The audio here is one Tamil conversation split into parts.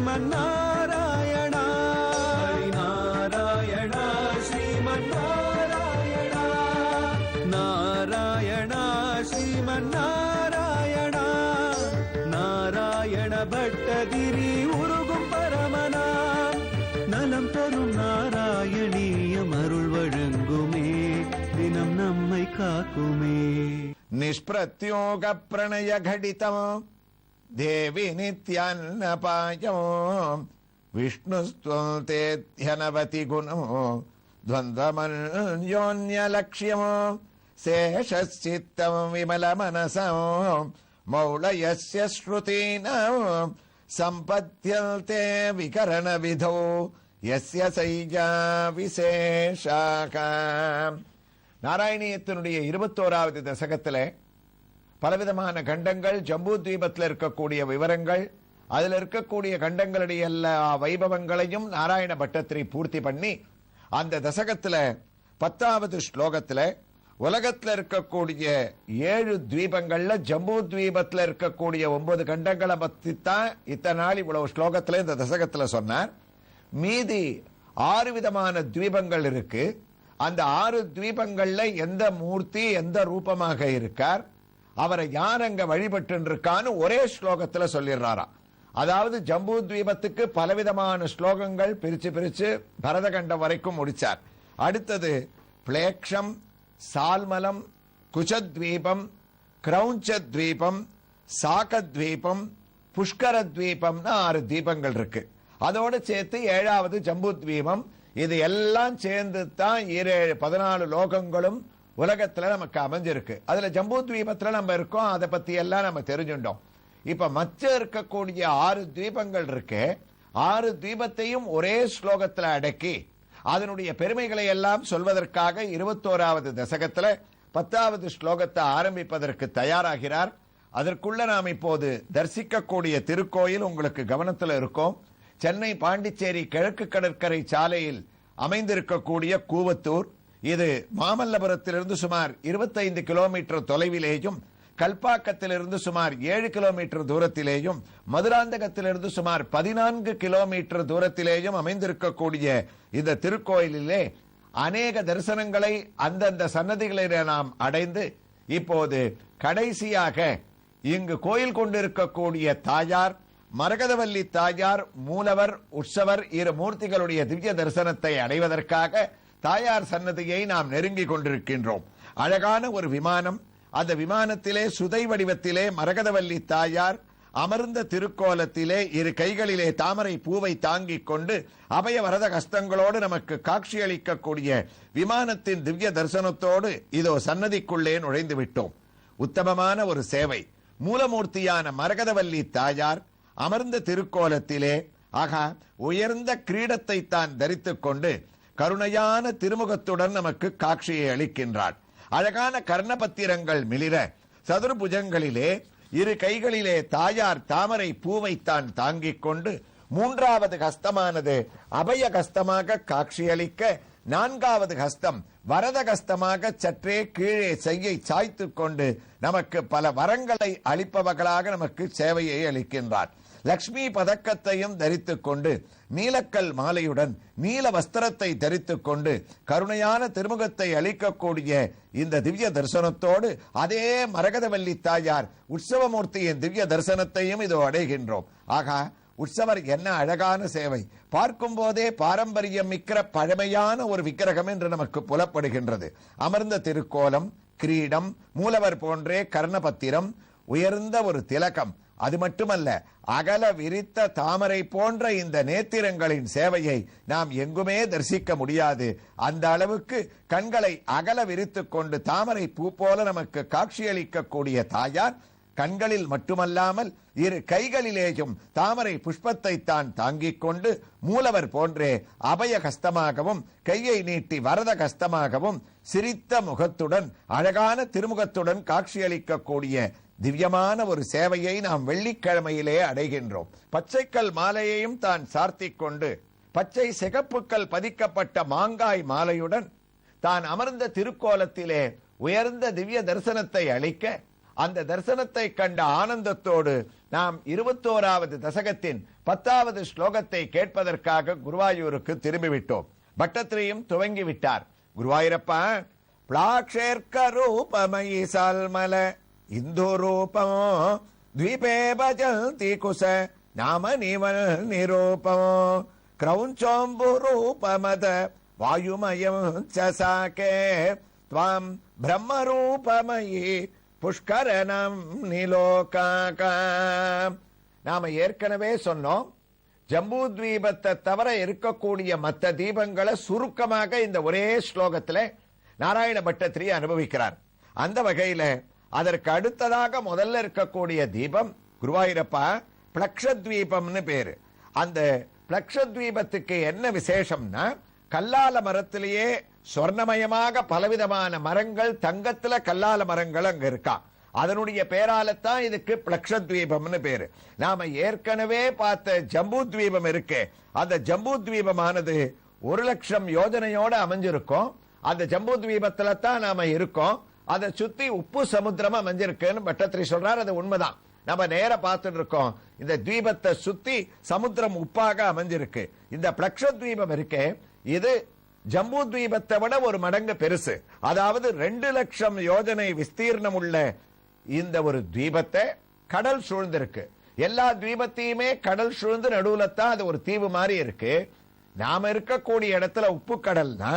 ஸ்ரீமன்னாராயணா நாராயணா ஸ்ரீமன்னாராயணா நாராயணா ஸ்ரீமன்னாராயணா நாராயண பட்டதிரி உருகும் பரமனா நலம் தரும் நாராயணீயம் அருள் வழங்குமே தினம் நம்மை காக்குமே. நிஷ்பிரத்யோக பிரணய கடிதம் தேவி நித்யான்னபாயம் விஷ்ணுஸ்துவந்தேத்யனவதி குணம் துவந்தமன்யோன்யலக்ஷ்யம் சேஷச்சித்தம் விமலமனசம் மௌளயஸ்ய ஸ்ருதீனாம் சம்பத்யல்தே விகரண விதோ யஸ்ய சைஜா விசேஷாகம். நாராயணியத்தினுடைய 21வது தசகத்தில் பலவிதமான கண்டங்கள், ஜம்பூ தீபத்தில் இருக்கக்கூடிய விவரங்கள், அதில் இருக்கக்கூடிய கண்டங்களுடைய எல்லா வைபவங்களையும் நாராயண பட்டத்திரி பூர்த்தி பண்ணி அந்த தசகத்தில் 10வது ஸ்லோகத்தில் உலகத்தில் இருக்கக்கூடிய 7 தீபங்கள்ல ஜம்பூ தீபத்தில் இருக்கக்கூடிய 9 கண்டங்களை பத்தி தான் இத்தனை நாள் இவ்வளவு ஸ்லோகத்தில் இந்த தசகத்தில் சொன்னார். மீதி 6 விதமான தீபங்கள் இருக்கு. அந்த 6 தீபங்கள்ல எந்த மூர்த்தி எந்த ரூபமாக இருக்கார், அவரை யார் அங்க வழிபட்டு இருக்கான்னு ஒரே ஸ்லோகத்துல சொல்லிடுறாராம். அதாவது ஜம்பூ தீபத்துக்கு பலவிதமான ஸ்லோகங்கள் பிரிச்சு பிரிச்சு பரதகண்டம் வரைக்கும் முடிச்சார். அடுத்தது பிளேக்ஷம், சால்மலம், குச்சத்வீபம், கிரௌஞ்சத்வீபம், சாகத்வீபம், புஷ்கரத்வீபம்னு 6 தீபங்கள் இருக்கு. அதோடு சேர்த்து 7வது ஜம்பூ தீபம். இது எல்லாம் சேர்ந்து தான் 14 லோகங்களும் உலகத்துல நமக்கு அமைஞ்சிருக்கு. அதுல ஜம்பூ தீபத்துல நம்ம இருக்கோம், அதை பத்தி எல்லாம் நம்ம தெரிஞ்சுட்டோம். இப்ப மச்ச இருக்கக்கூடிய 6 தீபங்கள் இருக்கு. 6 தீபத்தையும் ஒரே ஸ்லோகத்துல அடக்கி அதனுடைய பெருமைகளை எல்லாம் சொல்வதற்காக 21வது தசகத்துல 10வது ஸ்லோகத்தை ஆரம்பிப்பதற்கு தயாராகிறார். அதற்குள்ள நாம் இப்போது தரிசிக்கக்கூடிய திருக்கோயில் உங்களுக்கு கவனத்தில் இருக்கும். சென்னை பாண்டிச்சேரி கிழக்கு கடற்கரை சாலையில் அமைந்திருக்கக்கூடிய கூவத்தூர். இது மாமல்லபுரத்திலிருந்து சுமார் 25 கிலோமீட்டர் தொலைவிலேயும், கல்பாக்கத்திலிருந்து சுமார் 7 கிலோமீட்டர் தூரத்திலேயும், மதுராந்தகத்திலிருந்து சுமார் 14 கிலோமீட்டர் தூரத்திலேயும் அமைந்திருக்கக்கூடிய இந்த திருக்கோயிலிலே அநேக தரிசனங்களை அந்தந்த சன்னதிகளிலே நாம் அடைந்து இப்போது கடைசியாக இங்கு கோயில் கொண்டிருக்கக்கூடிய தாயார் மரகதவல்லி தாயார், மூலவர், உற்சவர் 2 மூர்த்திகளுடைய திவ்ய தரிசனத்தை அடைவதற்காக தாயார் சன்னதியை நாம் நெருங்கிக் கொண்டிருக்கின்றோம். அழகான ஒரு விமானம். அந்த விமானத்திலே சுதை வடிவத்திலே மரகதவல்லி தாயார் அமர்ந்த திருக்கோலத்திலே 2 கைகளிலே தாமரை பூவை தாங்கிக் கொண்டு அபய வரத கஸ்தங்களோடு நமக்கு காட்சியளிக்கக்கூடிய விமானத்தின் திவ்ய தரிசனத்தோடு இதோ சன்னதிக்குள்ளே நுழைந்து விட்டோம். உத்தமமான ஒரு சேவை. மூலமூர்த்தியான மரகதவல்லி தாயார் அமர்ந்த திருக்கோலத்திலே ஆகா உயர்ந்த கிரீடத்தை தான் தரித்துக் கொண்டு கருணையான திருமுகத்துடன் நமக்கு காட்சியை அளிக்கின்றார். அழகான கர்ணபத்திரங்கள் மிளிர சதுர்புஜங்களிலே 2 கைகளிலே தாயார் தாமரை பூவை தான் தாங்கிக் கொண்டு 3வது ஹஸ்தமானது அபய ஹஸ்தமாக காட்சியளிக்க 4வது ஹஸ்தம் வரத ஹஸ்தமாக சற்றே கீழே செய்யை சாய்த்துக் கொண்டு நமக்கு பல வரங்களை அளிப்பவர்களாக நமக்கு சேவையை அளிக்கின்றார். லக்ஷ்மி பதக்கத்தையும் தரித்துக் கொண்டு நீலக்கல் மாலையுடன் நீல வஸ்திரத்தை தரித்துக் கொண்டு கருணையான திருமுகத்தை அளிக்கக்கூடிய இந்த திவ்ய தரிசனத்தோடு அதே மரகதவல்லி தாயார் உற்சவமூர்த்தியின் திவ்ய தரிசனத்தையும் இதோ அடைகின்றோம். ஆகா, உற்சவர் என்ன அழகான சேவை! பார்க்கும் போதே பாரம்பரியம் மிக்க பழமையான ஒரு விக்கிரகம் என்று நமக்கு புலப்படுகின்றது. அமர்ந்த திருக்கோலம், கிரீடம், மூலவர் போன்றே கர்ணபத்திரம், உயர்ந்த ஒரு திலகம். அது மட்டுமல்ல, அகல விரித்த தாமரை போன்ற இந்த நேத்திரங்களின் சேவையை நாம் எங்குமே தரிசிக்க முடியாது. அந்த அளவுக்கு கண்களை அகல விரித்துக் கொண்டு தாமரை பூ போல நமக்கு காட்சியளிக்கக்கூடிய தாயார் கண்களில் மட்டுமல்லாமல் 2 கைகளிலேயும் தாமரை புஷ்பத்தை தான் தாங்கிக் கொண்டு மூலவர் போன்றே அபய கஸ்தமாகவும் கையை நீட்டி வரத கஸ்தமாகவும் சிரித்த முகத்துடன் அழகான திருமுகத்துடன் காட்சியளிக்கக்கூடிய திவ்யமான ஒரு சேவையை நாம் வெள்ளிக்கிழமையிலே அடைகின்றோம். பச்சைக்கல் மாலையையும் தான் சார்த்திக் கொண்டு பச்சை சிகப்புக்கள் பதிக்கப்பட்ட மாங்காய் மாலையுடன் தான் அமர்ந்த திருக்கோலத்திலே உயர்ந்த திவ்ய தரிசனத்தை அளிக்க அந்த தரிசனத்தை கண்ட ஆனந்தத்தோடு நாம் 21வது தசகத்தின் 10வது ஸ்லோகத்தை கேட்பதற்காக குருவாயூருக்கு திரும்பிவிட்டோம். பட்டத்திரியும் துவங்கி விட்டார். குருவாயூரப்பா, பிளாக்ஷேர்க்க ரூபமயி சால்மல இந்து ரூபம் த்வீபே பஜந்தி குச நாம நிவல் நிரூபம் கிரௌஞ்சோம்பு ரூபமத வாயுமயம் சசாகே த்வாம் பிரம்ம ரூபமயி புஷ்கரணம் நிலோகாகா. நாம ஏற்கனவே சொன்னோம், ஜம்பூ தீபத்தை தவிர இருக்கக்கூடிய மற்ற தீபங்களை சுருக்கமாக இந்த ஒரே ஸ்லோகத்தில் நாராயண பட்டத்திரி அனுபவிக்கிறார். அந்த வகையில அதற்கு அடுத்ததாக முதல்ல இருக்கக்கூடிய தீபம் குருவாயூரப்பா பிளக்ஷத்வீபம்னு பேரு. அந்த பிளக்ஷத்வீபத்துக்கு என்ன விசேஷம்னா, கல்லால மரத்திலேயே சொர்ணமயமாக பலவிதமான மரங்கள், தங்கத்துல கல்லால மரங்கள் அங்க இருக்கா. அதனுடைய பேராலத்தான் இதுக்கு பிளக்ஷத்வீபம்னு பேரு. நாம ஏற்கனவே பார்த்த ஜம்பூ தீபம் இருக்கு, அந்த ஜம்பூ தீபமானது 1,00,000 யோஜனையோட அமைஞ்சிருக்கும். அந்த ஜம்பூ தீபத்துல தான் நாம இருக்கோம். அதை சுத்தி உப்பு சமுத்திரம் அமைஞ்சிருக்குன்னு பட்டத்திரி சொல்றார். அது உண்மைதான். நம்ம நேர பார்த்துட்டு இருக்கோம். இந்த தீபத்தை சுத்தி சமுத்திரம் உப்பாக அமைஞ்சிருக்கு. இந்த பிளக்ஷத்வீபம் இருக்கே, இது ஜம்பூ தீபத்தை விட ஒரு மடங்கு பெருசு. அதாவது 2,00,000 யோஜனை விஸ்தீர்ணம் உள்ள இந்த ஒரு தீபத்தை கடல் சூழ்ந்திருக்கு. எல்லா தீபத்தையுமே கடல் சூழ்ந்து நடுவுல தான் அது ஒரு தீவு மாதிரி இருக்கு. நாம இருக்கக்கூடிய இடத்துல உப்பு கடல்னா,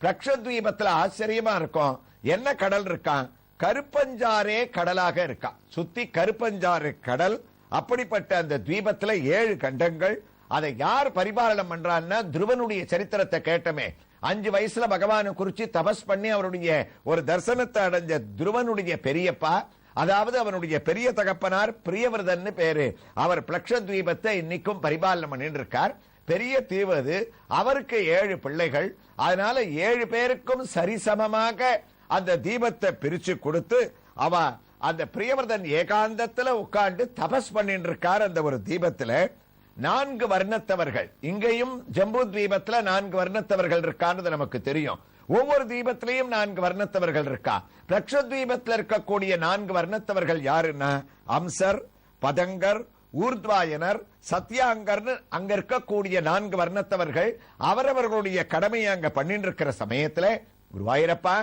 பிளக்ஷத்வீபத்துல ஆச்சரியமா இருக்கும். என்ன கடல் இருக்கான்? கருப்பஞ்சாரே கடலாக இருக்கா. சுத்தி கருப்பஞ்சாறு கடல். அப்படிப்பட்ட அந்த தீபத்துல 7 கண்டங்கள். அதை யார் பரிபாலனம் பண்றான்னா, துருவனுடைய சரித்திரத்தை கேட்டமே, 5 வயசுல பகவானை குறிச்சு தபஸ் பண்ணி அவருடைய ஒரு தரிசனத்தை அடைஞ்ச துருவனுடைய பெரியப்பா, அதாவது அவனுடைய பெரிய தகப்பனார் பிரியவர்தன் பேரு. அவர் பிளக்ஷத்வீபத்தை இன்னைக்கும் பரிபாலனம் பண்ணிட்டு இருக்கார். பெரிய தீவு அது. அவருக்கு 7 பிள்ளைகள். அதனால 7 பேருக்கும் சரிசமமாக அந்த தீபத்தை பிரிச்சு கொடுத்து அவ அந்த பிரியவர்தன் ஏகாந்தத்துல உட்கார்ந்து தபஸ் பண்ணிட்டு இருக்கார். அந்த ஒரு தீபத்துல 4 வர்ணத்தவர்கள். இங்கேயும் ஜம்பூ தீபத்துல 4 வர்ணத்தவர்கள் இருக்கான்னு நமக்கு தெரியும். ஒவ்வொரு தீபத்திலையும் 4 வர்ணத்தவர்கள் இருக்கா. பிளக்ஷத்வீபத்தில் இருக்கக்கூடிய 4 வர்ணத்தவர்கள் யாருன்னா, அம்சர், பதங்கர், ஊர்த்வாயனர், சத்யாங்கர்னு அங்க இருக்கக்கூடிய 4 வர்ணத்தவர்கள் அவரவர்களுடைய கடமையை அங்க பண்ணிட்டு இருக்கிற சமயத்துல, குருவாயூரப்பா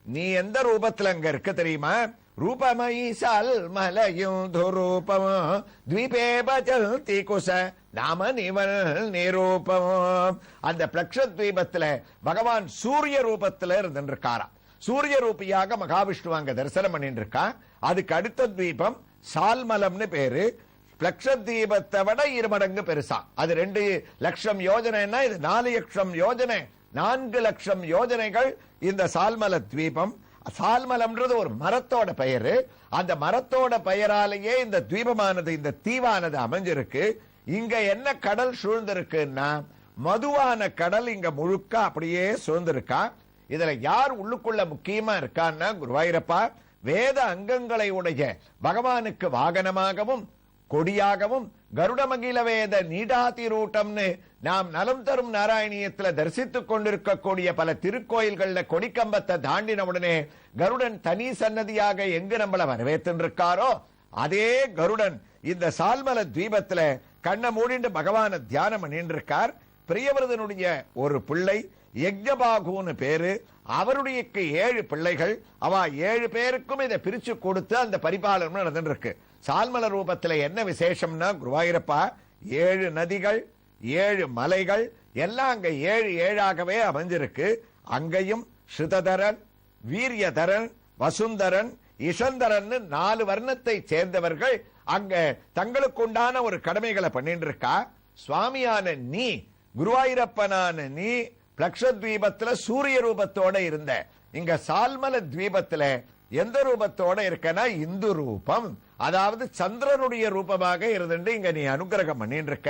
நீ எந்த ரூபத்துல அங்க இருக்க தெரியுமா? ரூபமயி சால்மலயும் துரூபம் த்வீபே பஜந்தி குச நாம நிவல் நிரூபம். அந்த பிளக்ஷத்வீபத்துல பகவான் சூரிய ரூபத்துல இருந்திருக்காரா. சூரிய ரூபியாக மகாவிஷ்ணு அங்க தரிசனம் பண்ணிட்டு இருக்கா. அதுக்கு அடுத்த தீபம் சால்மலம்னு பேரு. பிளக்ஷத்வீபத்தை விட 2 மடங்கு பெருசா. அது 2,00,000 யோஜனைன்னா இது 4,00,000 யோஜனை. 4,00,000 யோஜனைகள் இந்த சால்மல தீபம். சால்மலம்ன்றது ஒரு மரத்தோட பெயரு. அந்த மரத்தோட பெயராலேயே இந்த தீபமானது, இந்த தீவானது அமைஞ்சிருக்கு. இங்க என்ன கடல் சூழ்ந்திருக்குன்னா, மதுவான கடல் இங்க முழுக்க அப்படியே சூழ்ந்திருக்கா. இதுல யார் உள்ளுக்குள்ள முக்கியமா இருக்கான்னா, குருவாயூரப்பா வேத அங்கங்களை உடைய பகவானுக்கு வாகனமாகவும் கொடியாகவும் கருடமகில வேத நீடாதி ரூட்டம்னு நாம் நலம் தரும் நாராயணியத்துல தரிசித்துக் கொண்டிருக்கக்கூடிய பல திருக்கோயில்கள்ல கொடிக்கம்பத்தை தாண்டின உடனே கருடன் தனி சன்னதியாக எங்கு நம்மள வரவேற்றிருக்காரோ, அதே கருடன் இந்த சால்மல தீபத்துல கண்ணை மூடிண்டு பகவான தியானம் பண்ணிட்டு இருக்கார். பிரியவர்தனுடைய ஒரு பிள்ளை யஜ்ஞபாகுன்னு பேரு. அவருடைய 7 பிள்ளைகள். அவ 7 பேருக்கும் இதை பிரிச்சு கொடுத்து அந்த பரிபாலனம் நடந்துட்டு இருக்கு. சால்மல ரூபத்துல என்ன விசேஷம்னா, குருவாயூரப்பா 7 நதிகள், 7 மலைகள் எல்லாம் அங்க 7 அமைஞ்சிருக்கு. அங்கேயும் ஸ்ருததரன், வீரியதரன், வசுந்தரன், இஷந்தரன் 4 வர்ணத்தை சேர்ந்தவர்கள் அங்க தங்களுக்கு உண்டான ஒரு கடமைகளை பண்ணிட்டு இருக்கா. சுவாமியான நீ, குருவாயூரப்பனான நீ பிளக்ஷத்வீபத்துல சூரிய ரூபத்தோட இருந்த. இங்க சால்மல தீபத்துல எந்த ரூபத்தோட இருக்கனா, இந்து ரூபம், அதாவது சந்திரனுடைய ரூபமாக இருந்துட்டு இங்க நீ அனுகிரகம் பண்ணிட்டு இருக்க.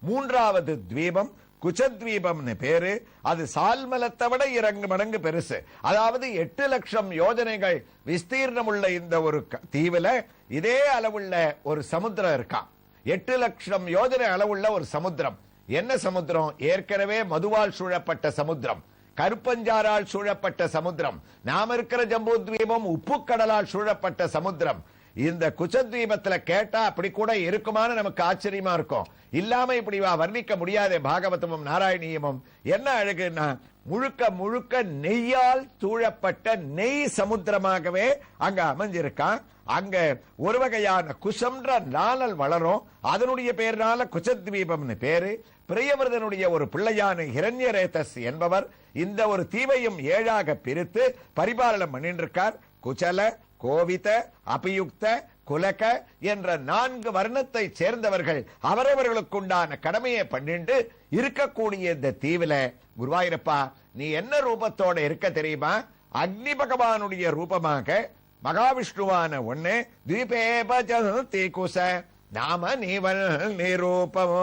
3வது தீபம் குச்சத்வீபம்னு பேரு. அது சால்மலத்தை விட 2 மடங்கு பெருசு. அதாவது 8,00,000 யோஜனைகள் விஸ்தீர்ணம் உள்ள இந்த ஒரு தீவுல இதே அளவுள்ள ஒரு சமுத்திரம் இருக்கா. 8,00,000 யோஜனை அளவுள்ள ஒரு சமுத்திரம். என்ன சமுத்திரம்? ஏற்கனவே மதுவால் சூழப்பட்ட சமுத்திரம், கருப்பஞ்சாரால் சூழப்பட்ட சமுத்திரம். நாம இருக்கிற ஜம்பூ தீபம் உப்பு கடலால் சூழப்பட்ட சமுத்திரம். இந்த குச்சத்வீபத்துல கேட்டா அப்படி கூட இருக்குமான்னு நமக்கு ஆச்சரியமா இருக்கும். இல்லாம இப்படி வர்ணிக்க முடியாத பாகவதமும் நாராயணியமும். என்ன அழகுன்னா முழுக்க முழுக்க நெய்யால் சூழப்பட்ட நெய் சமுத்திரமாகவே அங்க அமைஞ்சிருக்கான். அங்க ஒரு வகையான குசம்ன்ற நாணல் வளரும். அதனுடைய பேர்னால குச்சத்வீபம்னு பேரு. பிரியவர்தனுடைய ஒரு பிள்ளையான ஹிரண்யரேதஸ் என்பவர் இந்த ஒரு தீவையும் 7ஆக பிரித்து பரிபாலனம் பண்ணிட்டு இருக்கார். குச்சல, கோவித, அபியுக்த, குலக என்ற 4 வர்ணத்தை சேர்ந்தவர்கள் அவரவர்களுக்குண்டான கடமையை பண்ணிட்டு இருக்கக்கூடிய இந்த தீவில குருவாயூரப்பா நீ என்ன ரூபத்தோட இருக்க தெரியுமா? அக்னி பகவானுடைய ரூபமாக மகாவிஷ்ணுவான ஒண்ணு தீபேப நாம நீவன் நிரூபமோ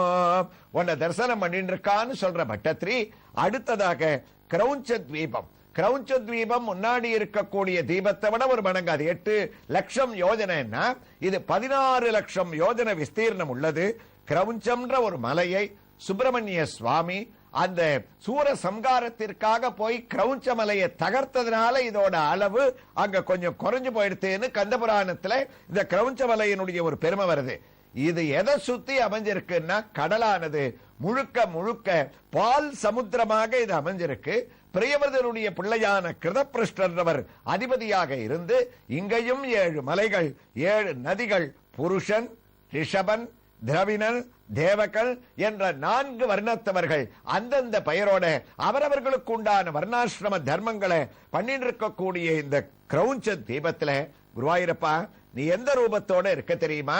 உன்னை தரிசனம் பண்ணிட்டு இருக்கான்னு சொல்ற பட்டத்ரி. அடுத்ததாக கிரௌஞ்ச தீபம். கிரௌஞ்ச தீபம் முன்னாடி இருக்கக்கூடிய தீபத்தை விட ஒரு மடங்கு, அது 8 லட்சம் யோஜனைன்னா இது 16 லட்சம் யோஜனை விஸ்தீர்ணம் உள்ளது. கிரௌஞ்சம்ன்ற ஒரு மலையை சுப்பிரமணிய சுவாமி அந்த சூர சம்காரத்திற்காக போய் கிரௌஞ்ச மலையை தகர்த்ததுனால இதோட அளவு அங்க கொஞ்சம் குறைஞ்சு போயிடுதுன்னு கந்தபுராணத்துல இந்த கிரௌஞ்ச மலையினுடைய ஒரு பெருமை வருது. இது எதை சுத்தி அமைஞ்சிருக்குன்னா கடலானது முழுக்க முழுக்க பால் சமுத்திரமாக இது அமைஞ்சிருக்கு. பிரியவர்தனுடைய பிள்ளையான கிருதபிருஷ்டர் அதிபதியாக இருந்து இங்கேயும் 7 மலைகள், 7 நதிகள், புருஷன், ரிஷபன், திரவிணன், தேவகள் என்ற 4 வர்ணத்தவர்கள் அந்தந்த பெயரோட அவரவர்களுக்கு உண்டான வர்ணாசிரம தர்மங்களை பண்ணிட்டு இருக்கக்கூடிய இந்த கிரௌஞ்ச தீபத்துல குருவாயூரப்பா நீ எந்த ரூபத்தோட இருக்க தெரியுமா?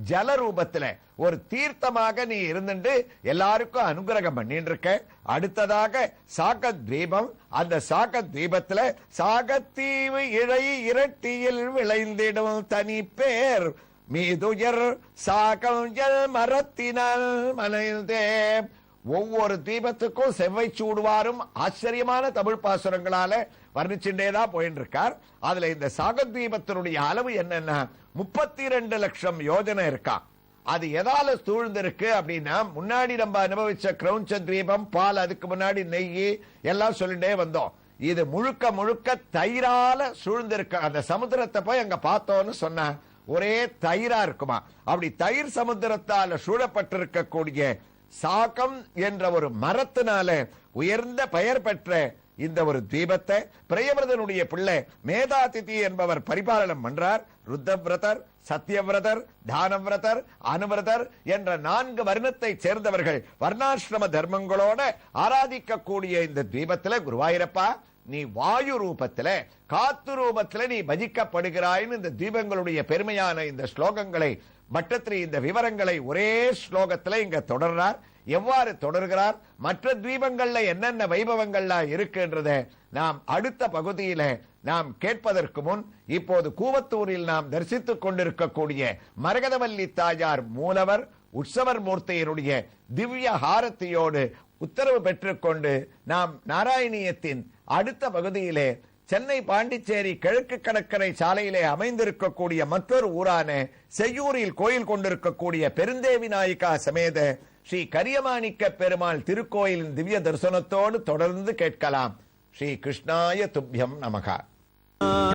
ஜல ரூபத்துல ஒரு தீர்த்தமாக நீ இருந்துட்டு எல்லாருக்கும் அனுகிரகம் பண்ணிட்டு இருக்க. அடுத்ததாக சாகத்வீபம். அந்த சாகத்வீபத்துல சாகத்தீவு இழை இரட்டியில் விளைந்திடும் தனி பேர் மீதுயர் சாகல் மரத்தினால் மலைந்தே. ஒவ்வொரு தீபத்துக்கும் செவ்வை சூடுவாரும் ஆச்சரியமான தமிழ் பாசுரங்களால வர்ணிச்சுட்டேதான் போயிட்டு இருக்கார். அதுல இந்த சாகத்வீபத்தினுடைய அளவு என்னன்னா 32 லட்சம் யோஜனை இருக்கா. அது எதால சூழ்ந்திருக்கு அப்படின்னா முன்னாடி நம்ம அனுபவிச்ச கிரௌஞ்ச தீபம் பால், அதுக்கு முன்னாடி நெய் எல்லாம் சொல்லிட்டே வந்தோம். இது முழுக்க முழுக்க தயிரால சூழ்ந்திருக்க. அந்த சமுத்திரத்தை போய் அங்க பார்த்தோம்னு சொன்ன ஒரே தயிரா இருக்குமா. அப்படி தயிர் சமுத்திரத்தால சூழப்பட்டிருக்கக்கூடிய சாகம் என்ற ஒரு மரத்தினால உயர்ந்த பெயர் பெற்ற இந்த ஒரு தீபத்தை பிரியவர்தனுடைய பிள்ளை மேதாதிதி என்பவர் பரிபாலனம் பண்றார். ருத்தவிரதர், சத்தியவிரதர், தானவிரதர், அனுவிரதர் என்ற 4 வர்ணத்தை சேர்ந்தவர்கள் வர்ணாசிரம தர்மங்களோட ஆராதிக்கக்கூடிய இந்த தீபத்துல குருவாயூரப்பா நீ வாயு ரூபத்துல, காத்து ரூபத்துல நீ பஜிக்கப்படுகிறாய்னு இந்த தீபங்களுடைய பெருமையான இந்த ஸ்லோகங்களை பட்டத்ரி இந்த விவரங்களை ஒரே ஸ்லோகத்துல இங்க தொடர்றார். எவ்வாறு தொடர்கிறார், மற்ற தீபங்கள்ல என்னென்ன வைபவங்கள்லாம் இருக்குன்றத நாம் அடுத்த பகுதியில நாம் கேட்பதற்கு முன் இப்போது கூவத்தூரில் நாம் தரிசித்துக் கொண்டிருக்கக்கூடிய மரகதவல்லி தாயார் மூலவர் உற்சவர் மூர்த்தியினுடைய திவ்ய ஹாரத்தியோடு உத்தரவு பெற்றுக்கொண்டு நாம் நாராயணியத்தின் அடுத்த பகுதியிலே சென்னை பாண்டிச்சேரி கிழக்கு கடற்கரை சாலையிலே அமைந்திருக்கக்கூடிய மற்றொரு ஊரான செய்யூரில் கோயில் கொண்டிருக்கக்கூடிய பெருந்தேவி நாயிகா சமேத ஸ்ரீ கரியமாணிக்க பெருமாள் திருக்கோயிலின் திவ்ய தரிசனத்தோடு தொடர்ந்து கேட்கலாம். ஸ்ரீ கிருஷ்ணாய துப்யம் நமகா.